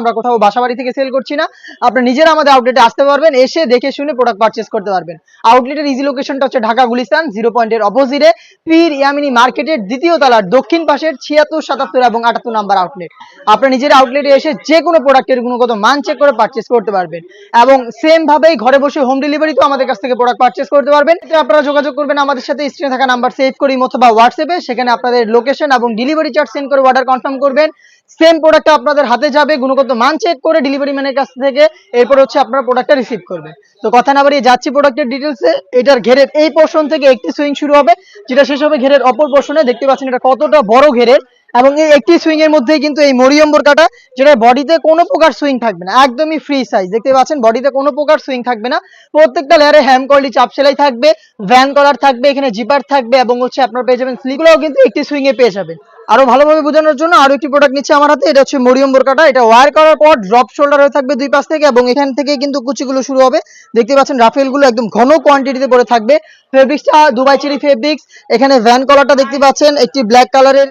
আমরা কোথাও বাসাবাড়ি থেকে সেল করছি না, আপনি নিজেরা আমাদের আউটলেটে আসতে পারবেন, এসে দেখে শুনে প্রোডাক্ট পারচেজ করতে পারবেন। আউটলেটের ইজি লোকেশনটা হচ্ছে ঢাকা গুলিস্তান 0 পয়েন্টের অপোজিটে পীর ইয়ামিনী মার্কেটের দ্বিতীয় তলার দক্ষিণ পাশের 76, 77 এবং 78 নাম্বার আউটলেট। আপনি নিজের আউটলেটে এসে যে কোনো প্রোডাক্টের গুণগত মান চেক করে পারচেজ করতে পারবেন এবং সেম ভাবেই ঘরে বসে হোম ডেলিভারি তো আমাদের কাছ থেকে প্রোডাক্ট পারচেজ করতে পারবেন। আপনারা যোগাযোগ করবেন আমাদের সাথে, স্ক্রিনে থাকা নাম্বার সেভ করি অথবা হোয়াটসঅ্যাপে, সেখানে আপনাদের লোকেশন এবং ডেলিভারি চার্জ সেন্ড করে অর্ডার কনফার্ম করবেন। সেম প্রোডাক্টটা আপনাদের হাতে যাবে, গুণগত মান চেক করে ডেলিভারি ম্যানের কাছ থেকে, এরপর হচ্ছে আপনারা প্রোডাক্টটা রিসিভ করবেন। তো কথা না বাড়িয়ে যাচ্ছি প্রোডাক্টের ডিটেলসে। এটার ঘেরের এই পোর্শন থেকে একটি সুইং শুরু হবে, যেটা শেষ হবে ঘেরের অপর পোর্শনে। দেখতে পাচ্ছেন এটা কতটা বড় ঘেরের, এবং এই একটি সুইং এর মধ্যেই কিন্তু এই মরিয়ম বোরকাটা, যেটা বডিতে কোনো প্রকার সুইং থাকবে না, একদমই ফ্রি সাইজ। দেখতে পাচ্ছেন বডিতে কোনো প্রকার সুইং থাকবে না, প্রত্যেকটা লেয়ারে হ্যাম কোয়ালিটি চাপ সেলাই থাকবে, ভ্যান কলার থাকবে, এখানে জিপার থাকবে এবং হচ্ছে আপনারা পেয়ে যাবেন স্লিপগুলোও কিন্তু একটি সুইং এ পেয়ে যাবেন। আরো ভালোভাবে বোঝানোর জন্য আরো একটি প্রোডাক্ট নিচ্ছে আমার হাতে, এটা হচ্ছে মরিয়ম বোরকাটা। এটা ওয়্যার করার পর ড্রপ শোল্ডার হয়ে থাকবে দুই পাশ থেকে, এবং এখান থেকে কিন্তু কুচিগুলো শুরু হবে। দেখতে পাচ্ছেন রাফেল গুলো একদম ঘন কোয়ান্টিটিতে পড়ে থাকবে। ফেব্রিক্সটা দুবাই চেরি ফেব্রিক্স। এখানে ভ্যান কলারটা দেখতে পাচ্ছেন একটি ব্ল্যাক কালারের,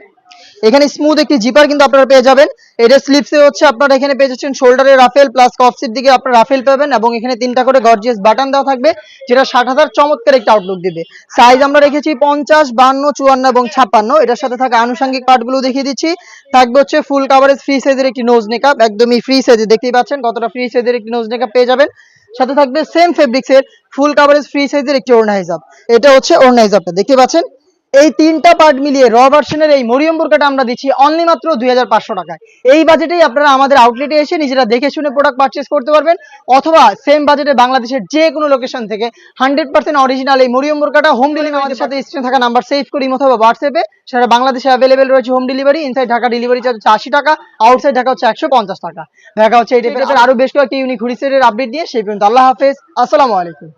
এখানে স্মুথ একটি জিপার কিন্তু আপনারা পেয়ে যাবেন। এটা স্লিপসে হচ্ছে আপনারা এখানে পেয়ে যাচ্ছেন শোল্ডারে রাফেল প্লাস কফসির দিকে আপনারা রাফেল পাবেন, এবং এখানে 3টা করে গর্জিয়াস বাটন দেওয়া থাকবে, যেটা 60,000 চমৎকার একটা আউটলুক দিবে। সাইজ আমরা রেখেছি 50, 52, 54 এবং 56। এটার সাথে থাকা আনুষঙ্গিক পার্টগুলো দেখিয়ে দিচ্ছি। থাকবে হচ্ছে ফুল কাভারেজ ফ্রি সাইজের একটি নোজ মেকআপ, একদমই ফ্রি সাইজে, দেখতেই পাচ্ছেন কতটা ফ্রি সাইজের একটি নোজ মেকআপ পেয়ে যাবেন। সাথে থাকবে সেম ফেব্রিক্সের ফুল কাভারেজ ফ্রি সাইজের একটি ওড়না হিজাব। এটা হচ্ছে ওড়না হিজাবটা, দেখতে পাচ্ছেন। এই 3টা পার্ট মিলিয়ে র ভার্সনের এই মরিয়ম বোরকাটা আমরা দিচ্ছি অনলি মাত্র 2500 টাকায়। এই বাজেটেই আপনারা আমাদের আউটলেটে এসে নিজেরা দেখে শুনে প্রোডাক্ট পারচেজ করতে পারবেন, অথবা সেম বাজেটে বাংলাদেশের যে কোনো লোকেশন থেকে 100% অরিজিনাল এই মরিয়ম বোরকাটা হোম ডেলিভারি আমাদের সাথে স্ক্রিনে থাকা নাম্বার সেভ করি অথবা হোয়াটসঅ্যাপে, সারা বাংলাদেশে অ্যাভেলেবেল রয়েছে home delivery. Inside Dhaka delivery charge হচ্ছে 80 টাকা, আউটসাইড ঢাকা হচ্ছে 150 টাকা। দেখা হচ্ছে এই টাইপের আরো বেশ কয়েকটি ইউনিক হুডি সেটের আপডেট দিয়ে। সেই পর্যন্ত আল্লাহ হাফেজ, আসসালামু আলাইকুম।